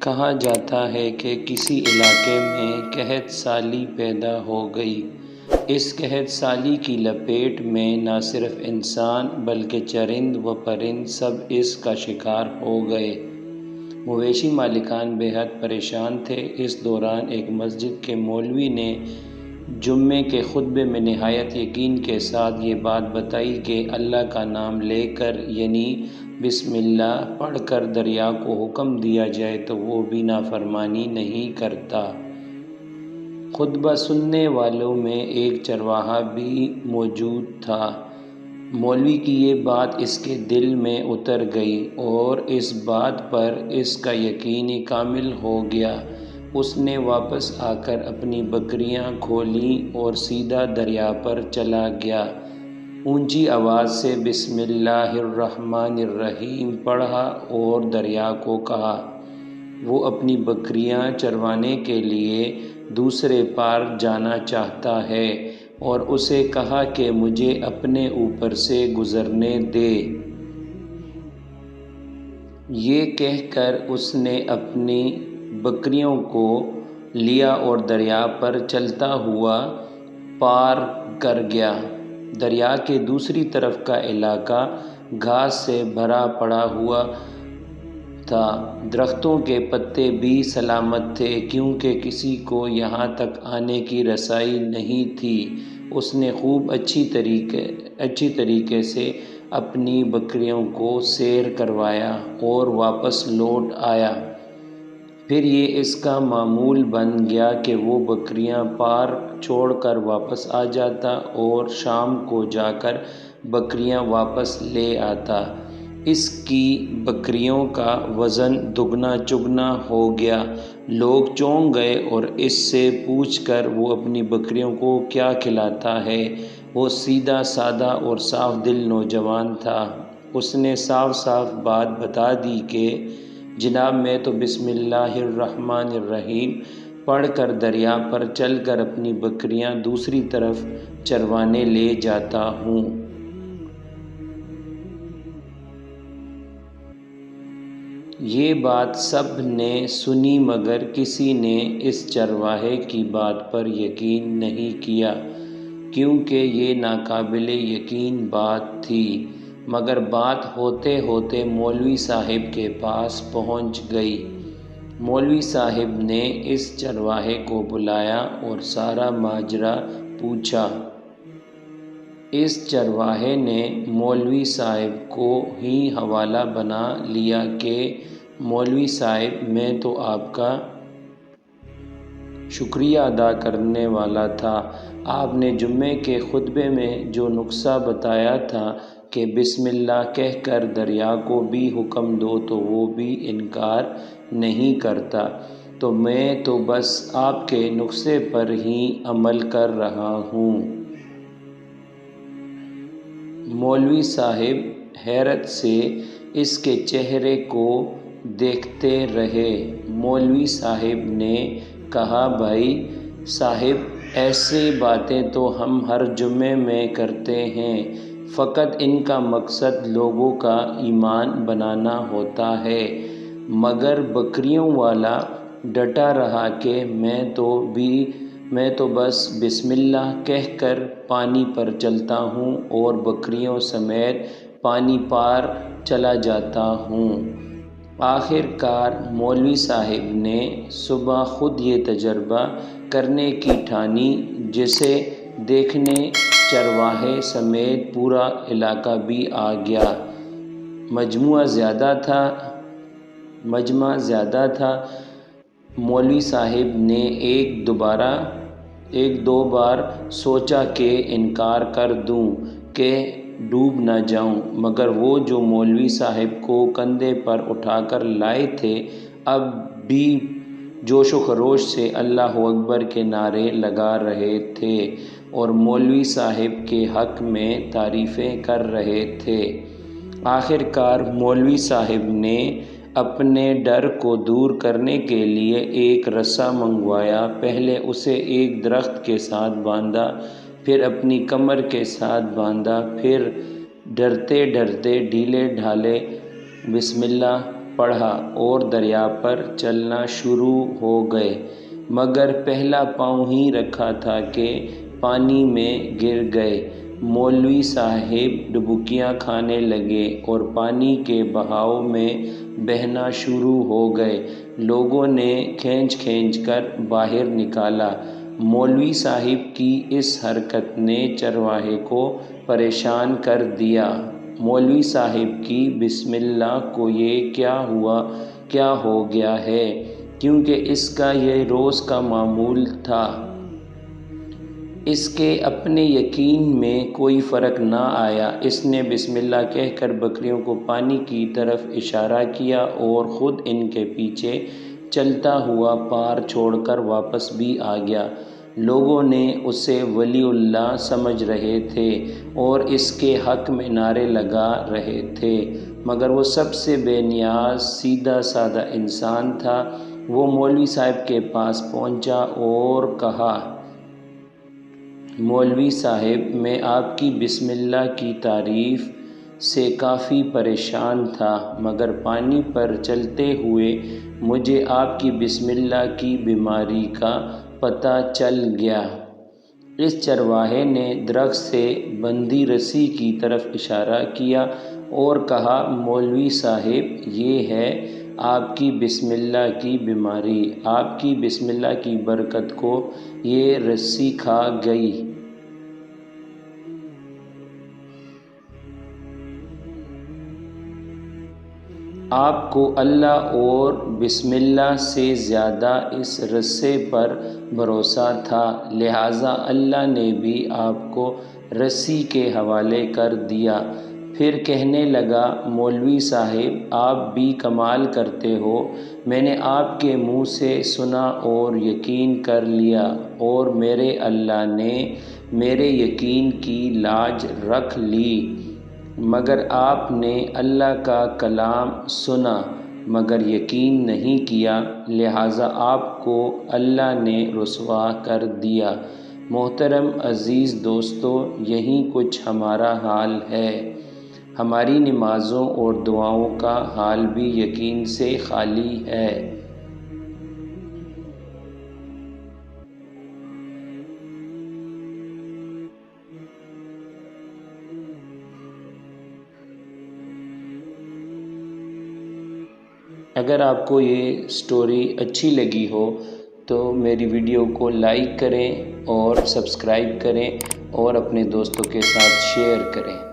کہا جاتا ہے کہ کسی علاقے میں قحط سالی پیدا ہو گئی۔ اس قحط سالی کی لپیٹ میں نہ صرف انسان بلکہ چرند و پرند سب اس کا شکار ہو گئے۔ مویشی مالکان بے حد پریشان تھے۔ اس دوران ایک مسجد کے مولوی نے جمعے کے خطبے میں نہایت یقین کے ساتھ یہ بات بتائی کہ اللہ کا نام لے کر یعنی بسم اللہ پڑھ کر دریا کو حکم دیا جائے تو وہ بھی نافرمانی نہیں کرتا۔ خطبہ سننے والوں میں ایک چرواہا بھی موجود تھا۔ مولوی کی یہ بات اس کے دل میں اتر گئی اور اس بات پر اس کا یقین کامل ہو گیا۔ اس نے واپس آ کر اپنی بکریاں کھولیں اور سیدھا دریا پر چلا گیا۔ اونچی آواز سے بسم اللہ الرحمن الرحیم پڑھا اور دریا کو کہا وہ اپنی بکریاں چروانے کے لیے دوسرے پار جانا چاہتا ہے اور اسے کہا کہ مجھے اپنے اوپر سے گزرنے دے۔ یہ کہہ کر اس نے اپنی بکریوں کو لیا اور دریا پر چلتا ہوا پار کر گیا۔ دریا کے دوسری طرف کا علاقہ گھاس سے بھرا پڑا ہوا تھا۔ درختوں کے پتے بھی سلامت تھے کیونکہ کسی کو یہاں تک آنے کی رسائی نہیں تھی۔ اس نے خوب اچھی طریقے سے اپنی بکریوں کو سیر کروایا اور واپس لوٹ آیا۔ پھر یہ اس کا معمول بن گیا کہ وہ بکریاں پار چھوڑ کر واپس آ جاتا اور شام کو جا کر بکریاں واپس لے آتا۔ اس کی بکریوں کا وزن دگنا چگنا ہو گیا۔ لوگ چونک گئے اور اس سے پوچھ کر وہ اپنی بکریوں کو کیا کھلاتا ہے۔ وہ سیدھا سادہ اور صاف دل نوجوان تھا۔ اس نے صاف صاف بات بتا دی کہ جناب میں تو بسم اللہ الرحمن الرحیم پڑھ کر دریا پر چل کر اپنی بکریاں دوسری طرف چروانے لے جاتا ہوں۔ یہ بات سب نے سنی مگر کسی نے اس چرواہے کی بات پر یقین نہیں کیا کیونکہ یہ ناقابل یقین بات تھی۔ مگر بات ہوتے ہوتے مولوی صاحب کے پاس پہنچ گئی۔ مولوی صاحب نے اس چرواہے کو بلایا اور سارا ماجرا پوچھا۔ اس چرواہے نے مولوی صاحب کو ہی حوالہ بنا لیا کہ مولوی صاحب میں تو آپ کا شکریہ ادا کرنے والا تھا۔ آپ نے جمعے کے خطبے میں جو نسخہ بتایا تھا کہ بسم اللہ کہہ کر دریا کو بھی حکم دو تو وہ بھی انکار نہیں کرتا تو میں تو بس آپ کے نسخے پر ہی عمل کر رہا ہوں۔ مولوی صاحب حیرت سے اس کے چہرے کو دیکھتے رہے۔ مولوی صاحب نے کہا بھائی صاحب ایسی باتیں تو ہم ہر جمعے میں کرتے ہیں، فقط ان کا مقصد لوگوں کا ایمان بنانا ہوتا ہے۔ مگر بکریوں والا ڈٹا رہا کہ میں تو بس بسم اللہ کہہ کر پانی پر چلتا ہوں اور بکریوں سمیت پانی پار چلا جاتا ہوں۔ آخر کار مولوی صاحب نے صبح خود یہ تجربہ کرنے کی ٹھانی جسے دیکھنے چرواہے سمیت پورا علاقہ بھی آ گیا۔ مجمع زیادہ تھا۔ مولوی صاحب نے ایک دو بار سوچا کہ انکار کر دوں کہ ڈوب نہ جاؤں مگر وہ جو مولوی صاحب کو کندھے پر اٹھا کر لائے تھے اب بھی جوش و خروش سے اللہ اکبر کے نعرے لگا رہے تھے اور مولوی صاحب کے حق میں تعریفیں کر رہے تھے۔ آخر کار مولوی صاحب نے اپنے ڈر کو دور کرنے کے لیے ایک رسا منگوایا۔ پہلے اسے ایک درخت کے ساتھ باندھا، پھر اپنی کمر کے ساتھ باندھا، پھر ڈرتے ڈھیلے ڈھالے بسم اللہ پڑھا اور دریا پر چلنا شروع ہو گئے، مگر پہلا پاؤں ہی رکھا تھا کہ پانی میں گر گئے۔ مولوی صاحب ڈبکیاں کھانے لگے اور پانی کے بہاؤ میں بہنا شروع ہو گئے۔ لوگوں نے کھینچ کھینچ کر باہر نکالا۔ مولوی صاحب کی اس حرکت نے چرواہے کو پریشان کر دیا۔ مولوی صاحب کی بسم اللہ کو یہ کیا ہو گیا ہے، کیونکہ اس کا یہ روز کا معمول تھا۔ اس کے اپنے یقین میں کوئی فرق نہ آیا۔ اس نے بسم اللہ کہہ کر بکریوں کو پانی کی طرف اشارہ کیا اور خود ان کے پیچھے چلتا ہوا پار چھوڑ کر واپس بھی آ گیا۔ لوگوں نے اسے ولی اللہ سمجھ رہے تھے اور اس کے حق میں نعرے لگا رہے تھے، مگر وہ سب سے بے نیاز سیدھا سادہ انسان تھا۔ وہ مولوی صاحب کے پاس پہنچا اور کہا، مولوی صاحب، میں آپ کی بسم اللہ کی تعریف سے کافی پریشان تھا، مگر پانی پر چلتے ہوئے مجھے آپ کی بسم اللہ کی بیماری کا پتہ چل گیا۔ اس چرواہے نے درخت سے بندھی رسی کی طرف اشارہ کیا اور کہا، مولوی صاحب، یہ ہے آپ کی بسم اللہ کی بیماری۔ آپ کی بسم اللہ کی برکت کو یہ رسی کھا گئی۔ آپ کو اللہ اور بسم اللہ سے زیادہ اس رسے پر بھروسہ تھا، لہٰذا اللہ نے بھی آپ کو رسی کے حوالے کر دیا۔ پھر کہنے لگا، مولوی صاحب، آپ بھی کمال کرتے ہو۔ میں نے آپ کے منہ سے سنا اور یقین کر لیا، اور میرے اللہ نے میرے یقین کی لاج رکھ لی، مگر آپ نے اللہ کا کلام سنا مگر یقین نہیں کیا، لہٰذا آپ کو اللہ نے رسوا کر دیا۔ محترم عزیز دوستو، یہی کچھ ہمارا حال ہے۔ ہماری نمازوں اور دعاؤں کا حال بھی یقین سے خالی ہے۔ اگر آپ کو یہ سٹوری اچھی لگی ہو تو میری ویڈیو کو لائک کریں اور سبسکرائب کریں اور اپنے دوستوں کے ساتھ شیئر کریں۔